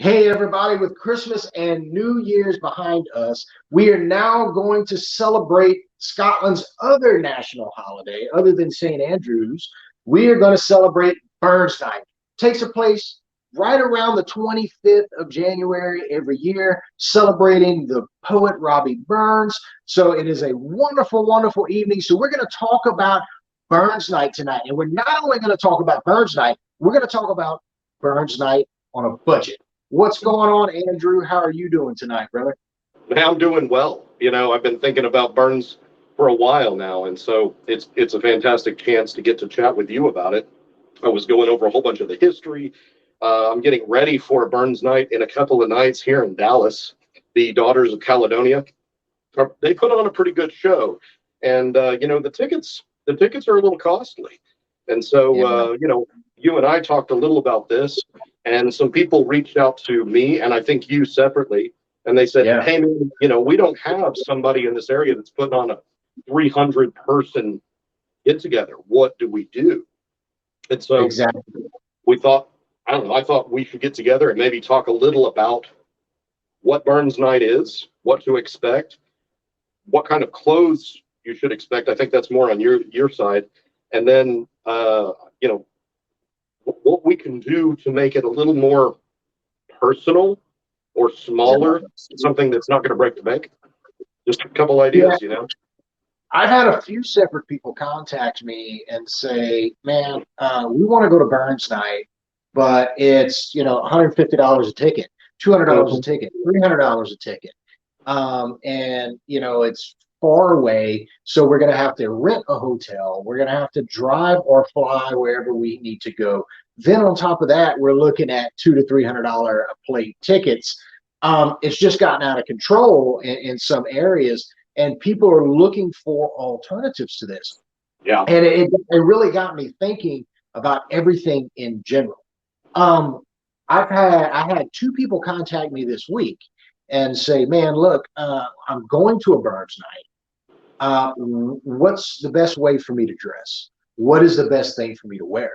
Hey, everybody, with Christmas and New Year's behind us, we are now going to celebrate Scotland's other national holiday, other than St. Andrew's. We are going to celebrate Bruns Night. It takes place right around the 25th of January every year, celebrating the poet Robbie Burns. So it is a wonderful, wonderful evening. So we're going to talk about Bruns Night tonight. And we're not only going to talk about Bruns Night, we're going to talk about Bruns Night on a budget. What's going on, Andrew? How are you doing tonight, brother? I'm doing well. I've been thinking about Burns for a while now, and so it's a fantastic chance to get to chat with you about it. I was going over a whole bunch of the history. I'm getting ready for a Burns night in a couple of nights here in Dallas. The Daughters of Caledonia, they put on a pretty good show, and the tickets are a little costly, and so Yeah. you and I talked a little about this, and some people reached out to me, and I think you separately, and they said, Yeah. "Hey, man, we don't have somebody in this area that's putting on a 300 person get together. What do we do?" And so Exactly. we thought, I don't know, I thought we should get together and maybe talk a little about what Burns Night is, what to expect, what kind of clothes you should expect. I think that's more on your side, and then what we can do to make it a little more personal or smaller, something that's not going to break the bank. Just a couple Yeah. ideas. I've had a few separate people contact me and say, man, we want to go to Burns Night, but it's, $150 a ticket, $200 a Mhm. ticket, $300 a ticket. And it's far away. So we're going to have to rent a hotel. We're going to have to drive or fly wherever we need to go. Then on top of that, we're looking at $200 to $300 a plate tickets. It's just gotten out of control in some areas, and people are looking for alternatives to this. Yeah. And it really got me thinking about everything in general. Um, I had two people contact me this week and say, "Man, look, I'm going to a Burns Night. What's the best way for me to dress? What is the best thing for me to wear?"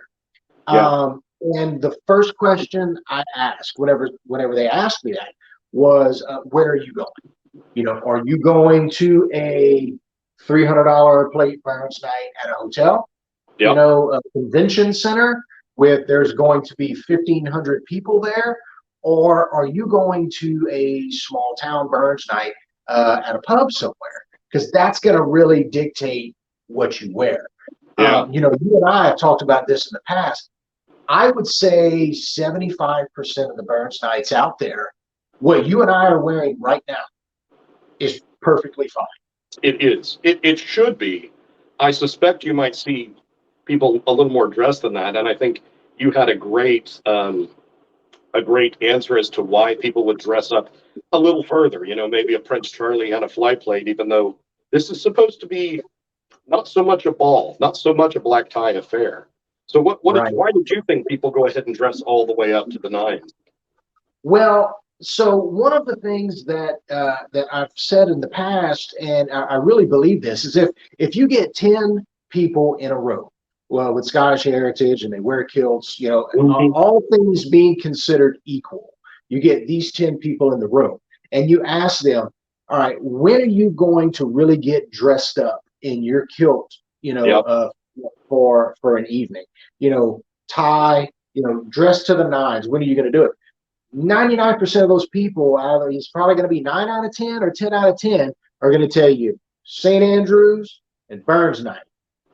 Yeah. And the first question I asked, whenever they asked me that, was, "Where are you going? Are you going to a $300 plate Burns Night at a hotel? Yeah. A convention center with there's going to be 1,500 people there, or are you going to a small town Burns Night at a pub somewhere? Because that's going to really dictate what you wear." Yeah. You and I have talked about this in the past. I would say 75% of the Burns Nights out there, what you and I are wearing right now, is perfectly fine. It is. It should be. I suspect you might see people a little more dressed than that, and I think you had a great answer as to why people would dress up a little further. Maybe a Prince Charlie on a fly plate, even though this is supposed to be not so much a ball, not so much a black tie affair. So Right. why did you think people go ahead and dress all the way up to the nines? Well, so one of the things that I've said in the past, and I really believe this, is if you get 10 people in a row, well, with Scottish heritage and they wear kilts, Mhm. all things being considered equal, you get these 10 people in the room, and you ask them, all right, when are you going to really get dressed up in your kilt, Yep. for an evening, tie, dress to the nines. When are you going to do it? 99% of those people, either it's probably going to be 9 out of 10 or 10 out of 10, are going to tell you St. Andrews and Burns Night.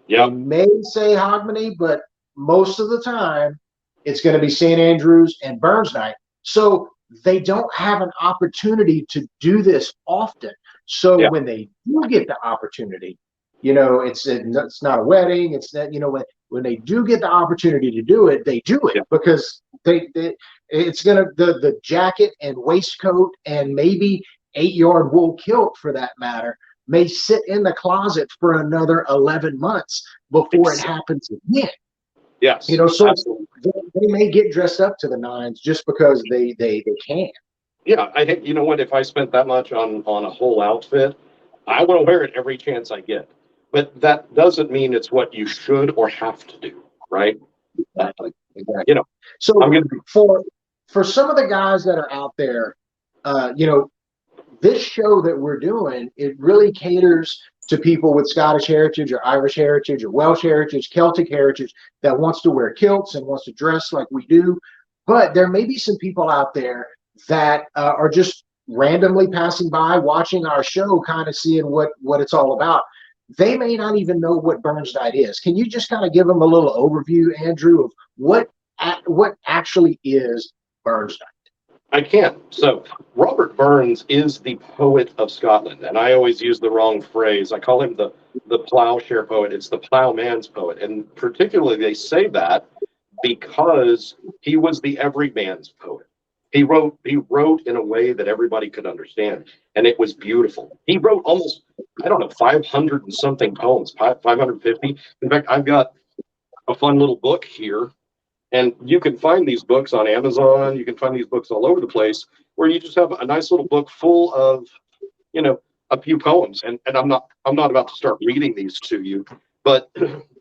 They Yep. may say Hogmanay, but most of the time it's going to be St. Andrews and Burns Night. So they don't have an opportunity to do this often. So Yeah. when they do get the opportunity, it's not a wedding. It's not, when they do get the opportunity to do it, they do it Yeah. because it's gonna the jacket and waistcoat and maybe 8-yard wool kilt for that matter may sit in the closet for another 11 months before it Ex- happens again. yes. So Absolutely. they may get dressed up to the nines just because they can. Yeah. I think, you know what? If I spent that much on a whole outfit, I want to wear it every chance I get. But that doesn't mean it's what you should or have to do, right? Uh, Exactly. you know, So I'm going to be. for for some of the guys that are out there, you know, this show that we're doing, it really caters to people with Scottish heritage or Irish heritage or Welsh heritage, Celtic heritage that wants to wear kilts and wants to dress like we do. But there may be some people out there that are just randomly passing by, watching our show, kind of seeing what it's all about. They may not even know what Bruns Night is. Can you just kind of give them a little overview, Andrew, of what actually is Bruns Night? I can. So Robert Burns is the poet of Scotland, and I always use the wrong phrase. I call him the plowshare poet. It's the plowman's poet, and particularly they say that because he was the everyman's poet. He wrote in a way that everybody could understand, and it was beautiful. He wrote almost, I don't know, 500 and something poems, 550. In fact, I've got a fun little book here, and you can find these books on Amazon. You can find these books all over the place, where you just have a nice little book full of, a few poems. And I'm not about to start reading these to you, but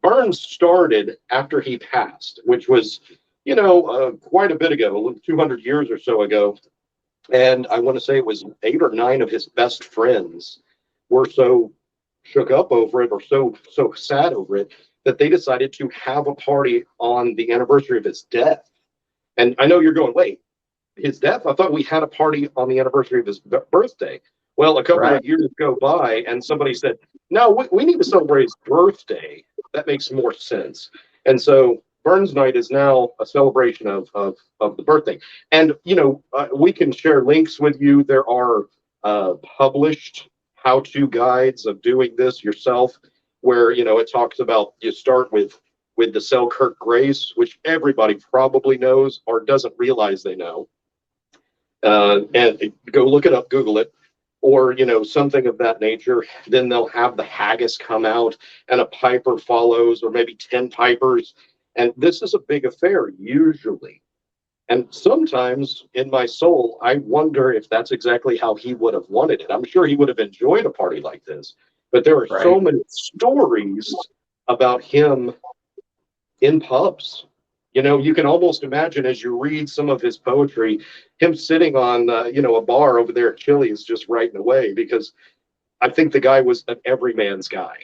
Burns started after he passed, which was, quite a bit ago, 200 years or so ago. And I want to say it was 8 or 9 of his best friends were so shook up over it, or so sad over it, that they decided to have a party on the anniversary of his death. And I know you're going, wait, his death? I thought we had a party on the anniversary of his birthday. Well, a couple of years go by, and somebody said, no, we need to celebrate his birthday. That makes more sense. And so Burns Night is now a celebration of the birthday. And, we can share links with you. There are published how-to guides of doing this yourself, where it talks about, you start with the Selkirk Grace, which everybody probably knows or doesn't realize they know, and go look it up, Google it, or something of that nature. Then they'll have the haggis come out, and a piper follows, or maybe 10 pipers, and this is a big affair usually. And sometimes in my soul, I wonder if that's exactly how he would have wanted it. I'm sure he would have enjoyed a party like this, but there are so many stories about him in pubs. You can almost imagine, as you read some of his poetry, him sitting on, a bar over there at Chili's just writing away, because I think the guy was an everyman's guy,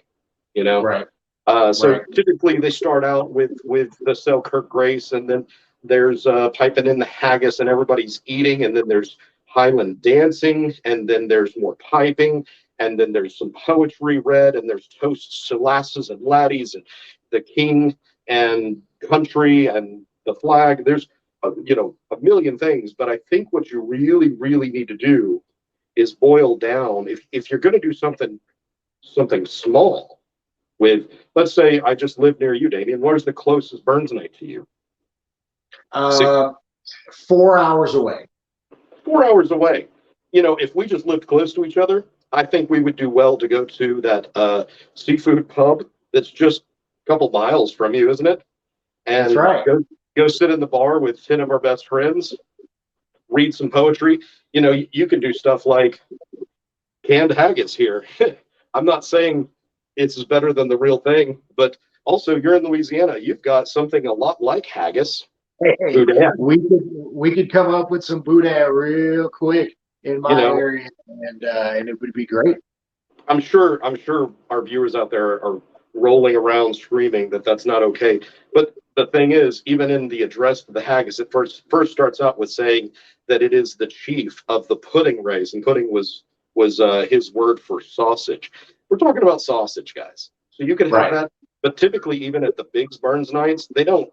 So typically they start out with the Selkirk Grace, and then there's piping in the haggis, and everybody's eating, and then there's Highland dancing, and then there's more piping, and then there's some poetry read, and there's toasts to lasses and laddies, and the king and country and the flag. There's a million things, but I think what you really, really need to do is boil down. If you're going to do something small with, let's say I just live near you, Damian. Where's the closest Burns Night to you? 4 hours away. 4 hours away. If we just lived close to each other, I think we would do well to go to that seafood pub that's just a couple miles from you, isn't it? And that's right. Go sit in the bar with 10 of our best friends, read some poetry. You can do stuff like canned haggis here. I'm not saying it's better than the real thing, but also you're in Louisiana. You've got something a lot like haggis. Hey, we could come up with some boudin real quick in my area, and it would be great. I'm sure our viewers out there are rolling around screaming that that's not okay. But the thing is, even in the address to the haggis, it first starts out with saying that it is the chief of the pudding race, and pudding was his word for sausage. We're talking about sausage, guys. So you can have that, but typically, even at the Biggs Burns Nights, they don't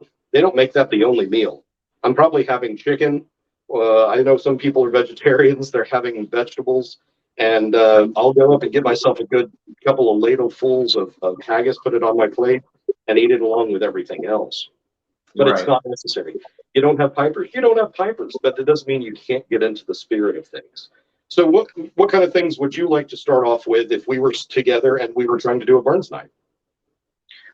make that the only meal. I'm probably having chicken. I know some people are vegetarians. They're having vegetables. And I'll go up and get myself a good couple of ladlefuls of haggis, put it on my plate, and eat it along with everything else. But it's not necessary. You don't have pipers? You don't have pipers. But that doesn't mean you can't get into the spirit of things. So what kind of things would you like to start off with if we were together and we were trying to do a Burns Night?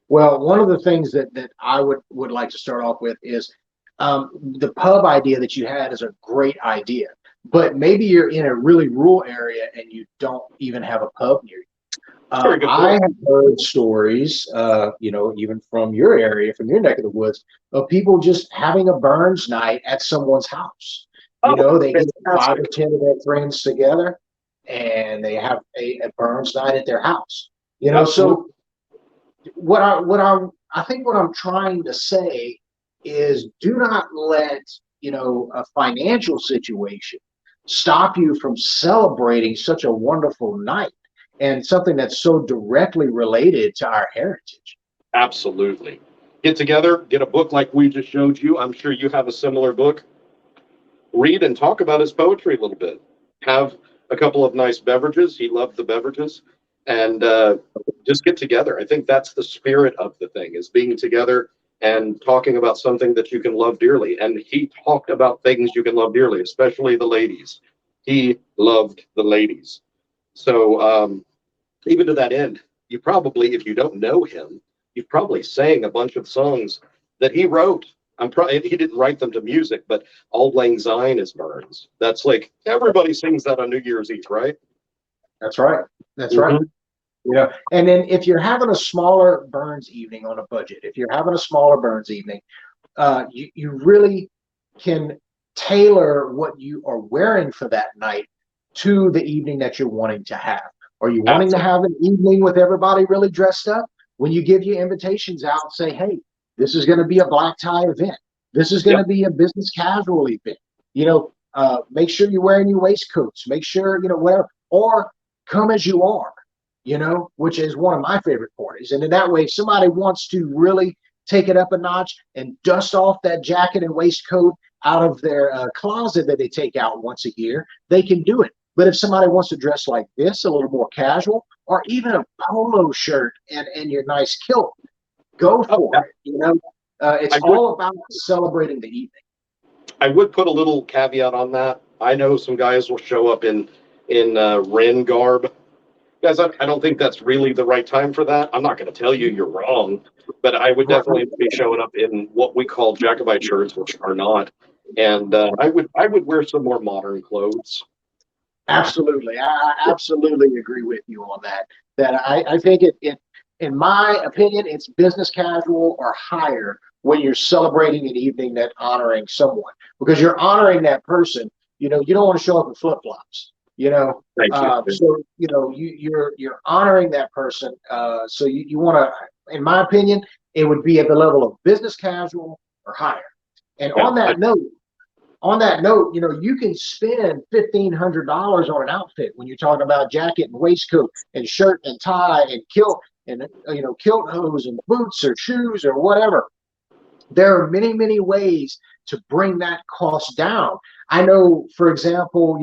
Well, one of the things that I would like to start off with is the pub idea that you had is a great idea. But maybe you're in a really rural area and you don't even have a pub near you. Very good I point. have heard stories, even from your area, from your neck of the woods, of people just having a Burns night at someone's house. Oh, They get five or fantastic. 10 of their friends together and they have a Burns night at their house. Absolutely. So what I think what I'm trying to say is do not let, a financial situation stop you from celebrating such a wonderful night and something that's so directly related to our heritage. Absolutely. Get together, get a book like we just showed you. I'm sure you have a similar book. Read and talk about his poetry a little bit. Have a couple of nice beverages. He loved the beverages, and just get together. I think that's the spirit of the thing: is being together and talking about something that you can love dearly. And he talked about things you can love dearly, especially the ladies. He loved the ladies. So even to that end, you probably, if you don't know him, you've probably sang a bunch of songs that he wrote. He didn't write them to music, but "Auld Lang Syne" is Burns. That's like everybody sings that on New Year's Eve, right? That's right. That's right. Mm-hmm. And then if you're having a smaller Burns evening on a budget, if you're having a smaller Burns evening, you really can tailor what you are wearing for that night to the evening that you're wanting to have. Are you wanting to Absolutely. have an evening with everybody really dressed up? When you give your invitations out, say, hey, this is going to be a black tie event. This is going Yep. to be a business casual event. Make sure you're wearing your waistcoats. Make sure, whatever. Or come as you are, which is one of my favorite parties. And in that way, if somebody wants to really take it up a notch and dust off that jacket and waistcoat out of their closet that they take out once a year, they can do it. But if somebody wants to dress like this, a little more casual, or even a polo shirt and your nice kilt, go Oh, for yeah. it. It's I would all about celebrating the evening. I would put a little caveat on that. I know some guys will show up in Ren garb. Guys, I don't think that's really the right time for that. I'm not going to tell you you're wrong, but I would definitely be showing up in what we call Jacobite shirts, which are not. And I would wear some more modern clothes. Absolutely. I absolutely agree with you on that. I think in my opinion, it's business casual or higher when you're celebrating an evening that honoring someone because you're honoring that person. You don't want to show up in flip flops. Thank you. You're honoring that person. So you want to, in my opinion, it would be at the level of business casual or higher. And Yeah, on that note, you can spend $1,500 on an outfit when you're talking about jacket and waistcoat and shirt and tie and kilt and kilt hose and boots or shoes or whatever. There are many, many ways to bring that cost down. I know, for example,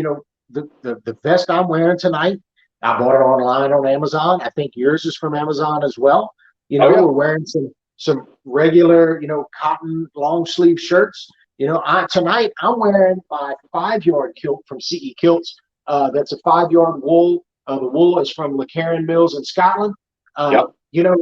the vest I'm wearing tonight, I bought it online on Amazon. I think yours is from Amazon as well. oh yeah. We're wearing some regular, cotton long sleeve shirts. Tonight I'm wearing my 5 yard kilt from CE Kilts. That's a 5 yard wool. The wool is from LeCarron Mills in Scotland. Uh, Yep. you know,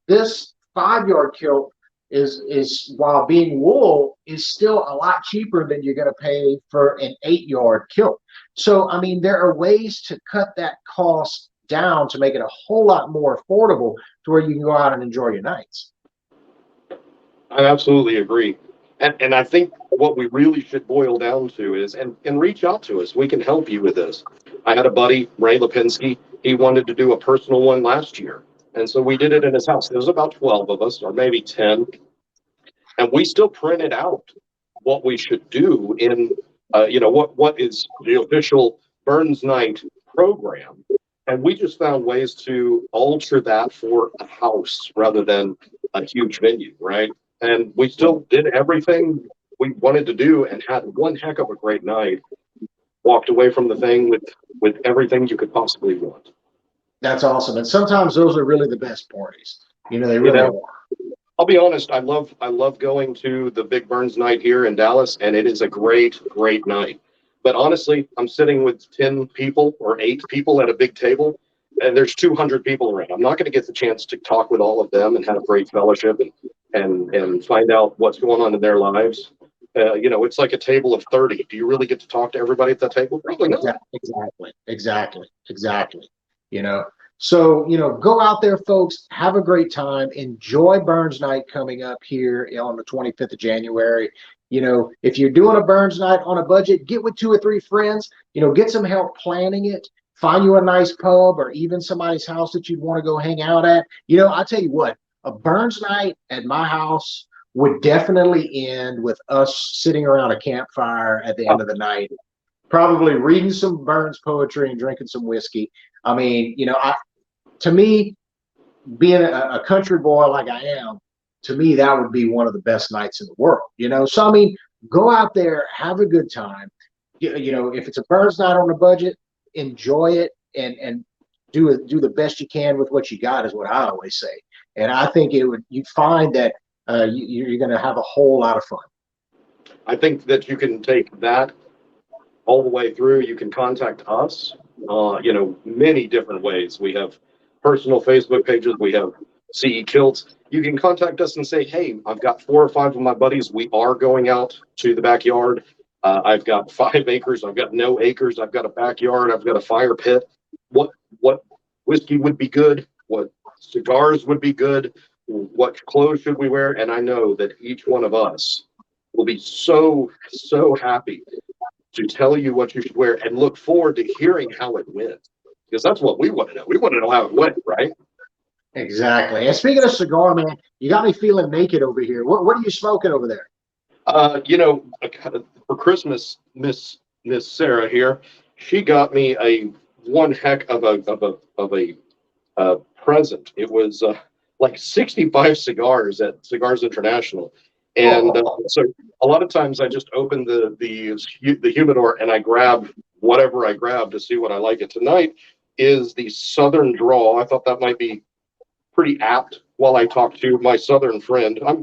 this 5 yard kilt is while being wool is still a lot cheaper than you're going to pay for an 8 yard kilt. So I mean, there are ways to cut that cost down to make it a whole lot more affordable to where you can go out and enjoy your nights. I absolutely agree. And I think what we really should boil down to is and reach out to us. We can help you with this. I had a buddy, Ray Lipinski. He wanted to do a personal one last year. And so we did it in his house. There was about 12 of us, or maybe 10. And we still printed out what we should do in, what is the official Burns Night program. And we just found ways to alter that for a house rather than a huge venue, right? And we still did everything we wanted to do and had one heck of a great night. Walked away from the thing with everything you could possibly want. That's awesome. And sometimes those are really the best parties. They You really know, are. I'll be honest. I love going to the Big Burns Night here in Dallas, and it is a great night. But honestly, I'm sitting with 10 people or 8 people at a big table, and there's 200 people around. I'm not going to get the chance to talk with all of them and have great fellowship and find out what's going on in their lives. It's like a table of 30. Do you really get to talk to everybody at that table? Probably not. Exactly. Exactly. You know, So, go out there, folks, have a great time. Enjoy Burns Night coming up here on the 25th of January. If you're doing a Burns Night on a budget, get with 2 or 3 friends, get some help planning it. Find you a nice pub or even somebody's house that you'd want to go hang out at. I tell you what, a Burns Night at my house would definitely end with us sitting around a campfire at the end of the night, probably reading some Burns poetry and drinking some whiskey. I mean, to me, being a country boy like I am, to me, that would be one of the best nights in the world. So, I mean, go out there, have a good time. If it's a Burns Night on a budget, enjoy it and do the best you can with what you got, is what I always say. And I think you'd find that you're going to have a whole lot of fun. I think that you can take that all the way through. You can contact us, many different ways. We have personal Facebook pages. We have CE Kilts. You can contact us and say, hey, I've got 4 or 5 of my buddies. We are going out to the backyard. I've got 5 acres. I've got no acres. I've got a backyard. I've got a fire pit. What whiskey would be good? What cigars would be good? What clothes should we wear? And I know that each one of us will be so, so happy to tell you what you should wear and look forward to hearing how it went. Because that's what we want to know. We want to know how it went, right? Exactly. And speaking of cigar, man, you got me feeling naked over here. What are you smoking over there? For Christmas, Miss Sarah here, she got me one heck of a present. It was like 65 cigars at Cigars International, and so a lot of times I just open the humidor and I grab whatever I grab to see what I like. It tonight is the Southern Draw. I thought that might be pretty apt while I talk to my Southern friend. I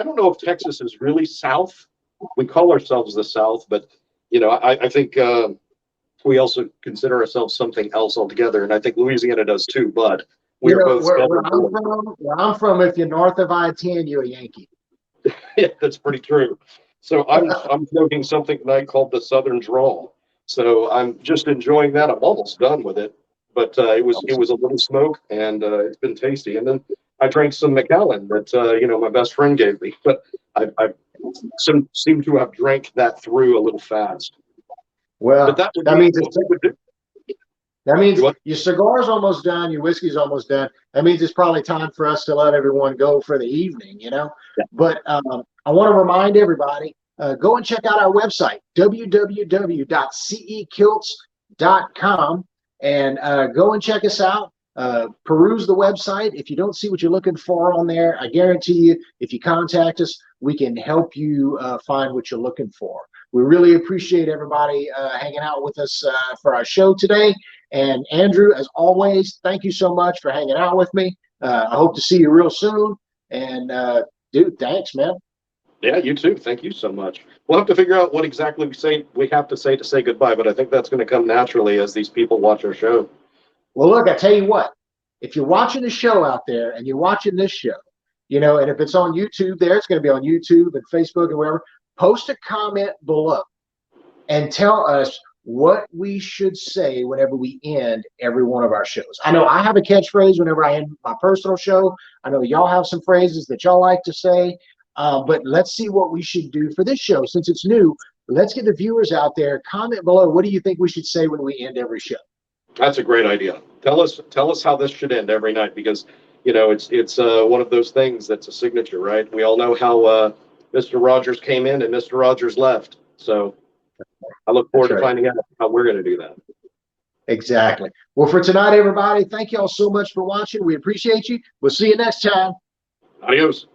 don't know if Texas is really South. We call ourselves the South, but I think we also consider ourselves something else altogether, and I think Louisiana does too. But we are both. Where I'm from, if you're north of I-10, you're a Yankee. Yeah, that's pretty true. So I'm smoking something tonight called the Southern Drawl. So I'm just enjoying that. I'm almost done with it, but it was a little smoke, and it's been tasty. And then I drank some Macallan that my best friend gave me, but I seem to have drank that through a little fast. Well, but that means your cigar's almost done, your whiskey's almost done. That means it's probably time for us to let everyone go for the evening, Yeah. But I want to remind everybody, go and check out our website, www.cekilts.com, and go and check us out. Peruse the website. If you don't see what you're looking for on there, I guarantee you, if you contact us, we can help you find what you're looking for. We really appreciate everybody hanging out with us for our show today. And Andrew, as always, thank you so much for hanging out with me. I hope to see you real soon. And dude, thanks, man. Yeah, you too. Thank you so much. We'll have to figure out what exactly we have to say goodbye, but I think that's going to come naturally as these people watch our show. Well, look, I tell you what, if you're watching the show out there and you're watching this show, and if it's on YouTube there, it's going to be on YouTube and Facebook and wherever, post a comment below and tell us what we should say whenever we end every one of our shows. I know I have a catchphrase whenever I end my personal show. I know y'all have some phrases that y'all like to say, but let's see what we should do for this show. Since it's new, let's get the viewers out there. Comment below. What do you think we should say when we end every show? That's a great idea. Tell us how this should end every night, because it's one of those things that's a signature, right? We all know how Mr. Rogers came in and Mr. Rogers left. So I look forward to finding out how we're going to do that. Exactly. Well, for tonight, everybody, thank you all so much for watching. We appreciate you. We'll see you next time. Adios.